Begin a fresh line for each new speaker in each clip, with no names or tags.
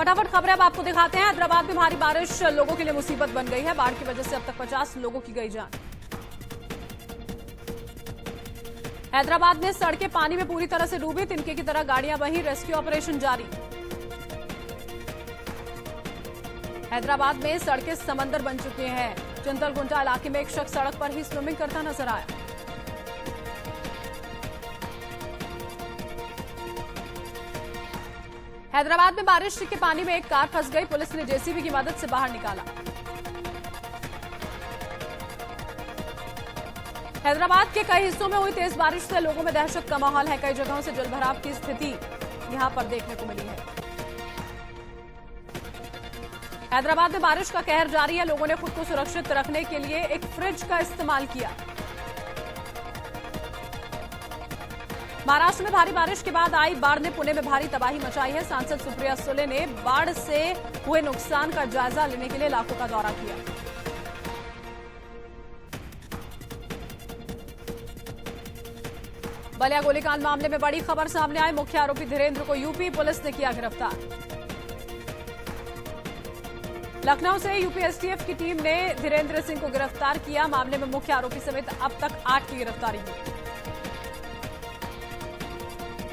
फटाफट खबरें अब आपको दिखाते हैं। हैदराबाद में भारी बारिश लोगों के लिए मुसीबत बन गई है। बाढ़ की वजह से अब तक 50 लोगों की गई जान। हैदराबाद में सड़कें पानी में पूरी तरह से डूबी, तिनके की तरह गाड़ियां बही, रेस्क्यू ऑपरेशन जारी। हैदराबाद में सड़कें समंदर बन चुकी हैं। चिंतलगुंटा इलाके में एक शख्स सड़क पर ही स्विमिंग करता नजर आया। हैदराबाद में बारिश के पानी में एक कार फंस गई, पुलिस ने जेसीबी की मदद से बाहर निकाला। हैदराबाद के कई हिस्सों में हुई तेज बारिश से लोगों में दहशत का माहौल है। कई जगहों से जलभराव की स्थिति यहां पर देखने को मिली है। हैदराबाद में बारिश का कहर जारी है। लोगों ने खुद को सुरक्षित रखने के लिए एक फ्रिज का इस्तेमाल किया। महाराष्ट्र में भारी बारिश के बाद आई बाढ़ ने पुणे में भारी तबाही मचाई है। सांसद सुप्रिया सुले ने बाढ़ से हुए नुकसान का जायजा लेने के लिए इलाकों का दौरा किया। बलिया गोलीकांड मामले में बड़ी खबर सामने आई। मुख्य आरोपी धीरेन्द्र को यूपी पुलिस ने किया गिरफ्तार। लखनऊ से यूपी एसटीएफ की टीम ने धीरेन्द्र सिंह को गिरफ्तार किया। मामले में मुख्य आरोपी समेत अब तक 8 की गिरफ्तारी हुई।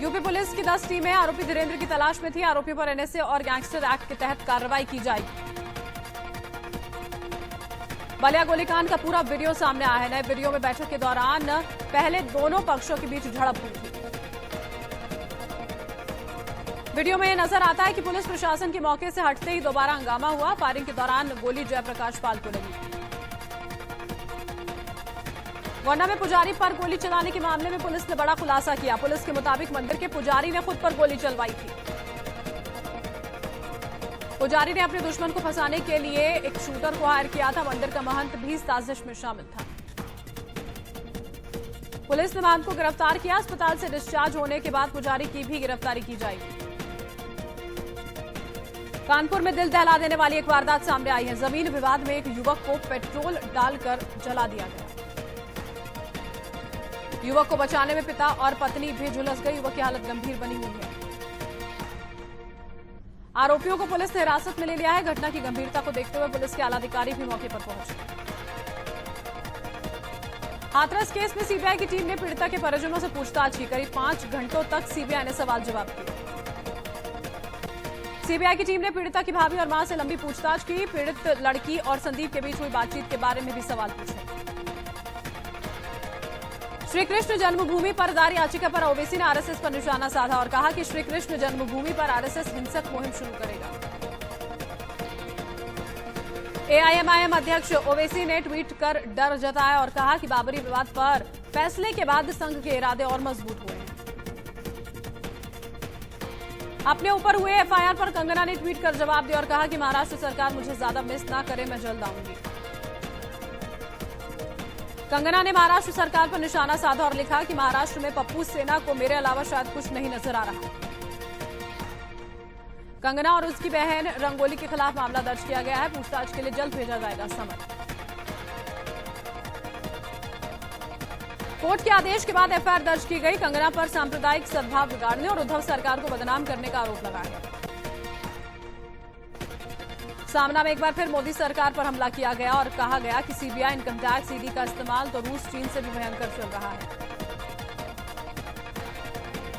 यूपी पुलिस की 10 टीमें आरोपी धीरेन्द्र की तलाश में थी। आरोपियों पर एनएसए और गैंगस्टर एक्ट के तहत कार्रवाई की जाएगी। बलिया गोलीकांड का पूरा वीडियो सामने आया है। नए वीडियो में बैठक के दौरान पहले दोनों पक्षों के बीच झड़प हुई थी। वीडियो में यह नजर आता है कि पुलिस प्रशासन के मौके से हटते ही दोबारा हंगामा हुआ। फायरिंग के दौरान गोली जयप्रकाश पाल को लगी। गोंडा में पुजारी पर गोली चलाने के मामले में पुलिस ने बड़ा खुलासा किया। पुलिस के मुताबिक मंदिर के पुजारी ने खुद पर गोली चलवाई थी। पुजारी ने अपने दुश्मन को फंसाने के लिए एक शूटर को हायर किया था। मंदिर का महंत भी साजिश में शामिल था। पुलिस ने महंत को गिरफ्तार किया। अस्पताल से डिस्चार्ज होने के बाद पुजारी की भी गिरफ्तारी की जाएगी। कानपुर में दिल दहला देने वाली एक वारदात सामने आई है। जमीन विवाद में एक युवक को पेट्रोल डालकर जला दिया गया। युवक को बचाने में पिता और पत्नी भी झुलस गई। युवक की हालत गंभीर बनी हुई है। आरोपियों को पुलिस ने हिरासत में ले लिया है। घटना की गंभीरता को देखते हुए पुलिस के आला अधिकारी भी मौके पर पहुंचे। हाथरस केस में सीबीआई की टीम ने पीड़िता के परिजनों से पूछताछ की। करीब 5 घंटों तक सीबीआई ने सवाल जवाब किए। सीबीआई की टीम ने पीड़िता की भाभी और मां से लंबी पूछताछ की। पीड़ित लड़की और संदीप के बीच हुई बातचीत के बारे में भी सवाल पूछे। श्रीकृष्ण जन्मभूमि पर दायर याचिका पर ओवैसी ने आरएसएस पर निशाना साधा और कहा कि श्रीकृष्ण जन्मभूमि पर आरएसएस हिंसक मुहिम शुरू करेगा। एआईएमआईएम अध्यक्ष ओवैसी ने ट्वीट कर डर जताया और कहा कि बाबरी विवाद पर फैसले के बाद संघ के इरादे और मजबूत हुए हैं। अपने ऊपर हुए एफआईआर पर कंगना ने ट्वीट कर जवाब दिया और कहा कि महाराष्ट्र सरकार मुझे ज्यादा मिस ना करे, मैं जल्द आऊंगी। कंगना ने महाराष्ट्र सरकार पर निशाना साधा और लिखा कि महाराष्ट्र में पप्पू सेना को मेरे अलावा शायद कुछ नहीं नजर आ रहा। कंगना और उसकी बहन रंगोली के खिलाफ मामला दर्ज किया गया है। पूछताछ के लिए जल्द भेजा जाएगा समन। कोर्ट के आदेश के बाद एफआईआर दर्ज की गई। कंगना पर सांप्रदायिक सद्भाव बिगाड़ने और उद्धव सरकार को बदनाम करने का आरोप लगा है। सामना में एक बार फिर मोदी सरकार पर हमला किया गया और कहा गया कि सीबीआई, इनकम टैक्स, ईडी का इस्तेमाल तो रूस, चीन से भी भयंकर चल रहा है।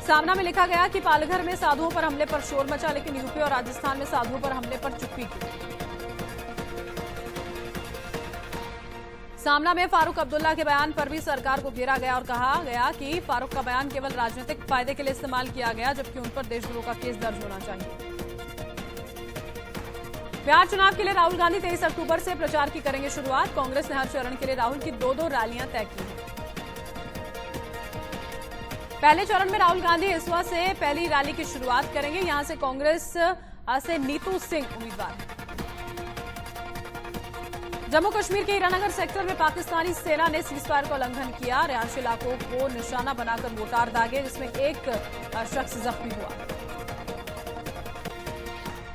सामना में लिखा गया कि पालघर में साधुओं पर हमले पर शोर मचा, लेकिन यूपी और राजस्थान में साधुओं पर हमले पर चुप्पी की। सामना में फारूक अब्दुल्ला के बयान पर भी सरकार को घेरा गया और कहा गया कि फारूक का बयान केवल राजनीतिक फायदे के लिए इस्तेमाल किया गया, जबकि उन पर देशद्रोह का केस दर्ज होना चाहिए। बिहार चुनाव के लिए राहुल गांधी 23 अक्टूबर से प्रचार की करेंगे शुरुआत। कांग्रेस ने हर चरण के लिए राहुल की 2-2 रैलियां तय की हैं। पहले चरण में राहुल गांधी हिसुआ से पहली रैली की शुरुआत करेंगे। यहां से कांग्रेस से नीतू सिंह उम्मीदवार हैं। जम्मू कश्मीर के हीरानगर सेक्टर में पाकिस्तानी सेना ने सीजफायर का उल्लंघन किया। रिहायशी इलाकों को निशाना बनाकर मोर्टार दागे, जिसमें एक शख्स जख्मी हुआ।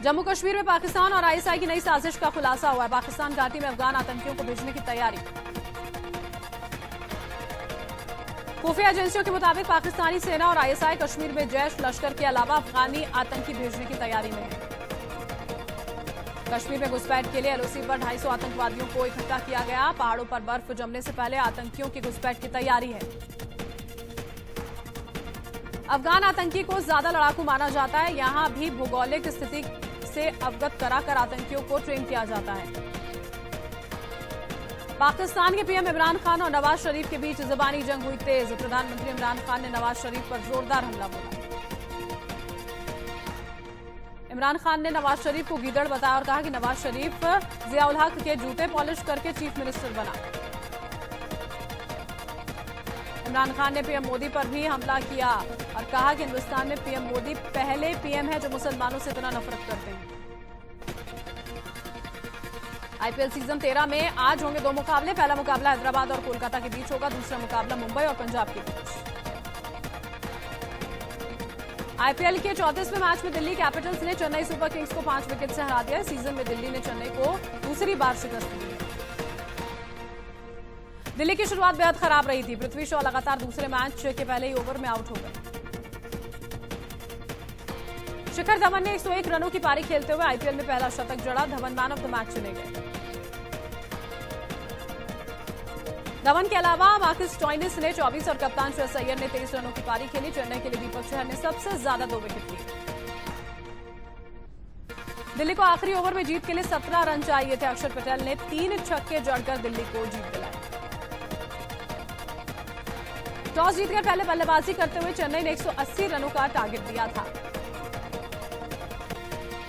जम्मू कश्मीर में पाकिस्तान और आईएसआई की नई साजिश का खुलासा हुआ है। पाकिस्तान घाटी में अफगान आतंकियों को भेजने की तैयारी। खुफिया एजेंसियों के मुताबिक पाकिस्तानी सेना और आईएसआई कश्मीर में जैश लश्कर के अलावा अफगानी आतंकी भेजने की तैयारी में है। कश्मीर में घुसपैठ के लिए एलओसी पर 250 आतंकवादियों को इकट्ठा किया गया। पहाड़ों पर बर्फ जमने से पहले आतंकियों की घुसपैठ की तैयारी है। अफगान आतंकी को ज्यादा लड़ाकू माना जाता है। यहां भी भौगोलिक स्थिति से अवगत कराकर आतंकियों को ट्रेन किया जाता है। पाकिस्तान के पीएम इमरान खान और नवाज शरीफ के बीच जुबानी जंग हुई तेज। प्रधानमंत्री इमरान खान ने नवाज शरीफ पर जोरदार हमला बोला। इमरान खान ने नवाज शरीफ को गीदड़ बताया और कहा कि नवाज शरीफ जियाउल हक के जूते पॉलिश करके चीफ मिनिस्टर बना। इमरान खान ने पीएम मोदी पर भी हमला किया और कहा कि हिंदुस्तान में पीएम मोदी पहले पीएम है जो मुसलमानों से इतना नफरत करते हैं। आईपीएल सीजन 13 में आज होंगे 2 मुकाबले। पहला मुकाबला हैदराबाद और कोलकाता के बीच होगा, दूसरा मुकाबला मुंबई और पंजाब के बीच। आईपीएल के 34वें मैच में दिल्ली कैपिटल्स ने चेन्नई सुपर किंग्स को 5 विकेट से हरा दिया। सीजन में दिल्ली ने चेन्नई को दूसरी बार शिकस्त दी। दिल्ली की शुरुआत बेहद खराब रही थी। पृथ्वी शॉ लगातार दूसरे मैच के पहले ही ओवर में आउट हो गए। शिखर धवन ने 101 रनों की पारी खेलते हुए आईपीएल में पहला शतक जड़ा। Dhawan man of the match चुने गए। धवन के अलावा मार्कस स्टोइनिस ने 24 और कप्तान श्रेयस अय्यर ने 23 रनों की पारी खेली। चेन्नई के लिए दीपक चहर ने सबसे ज्यादा 2 विकेट लिए। दिल्ली को आखिरी ओवर में जीत के लिए 17 रन चाहिए थे। अक्षर पटेल ने 3 छक्के जड़कर दिल्ली को जीत दिलाई। टॉस जीतकर पहले बल्लेबाजी करते हुए चेन्नई ने 180 रनों का टारगेट दिया था।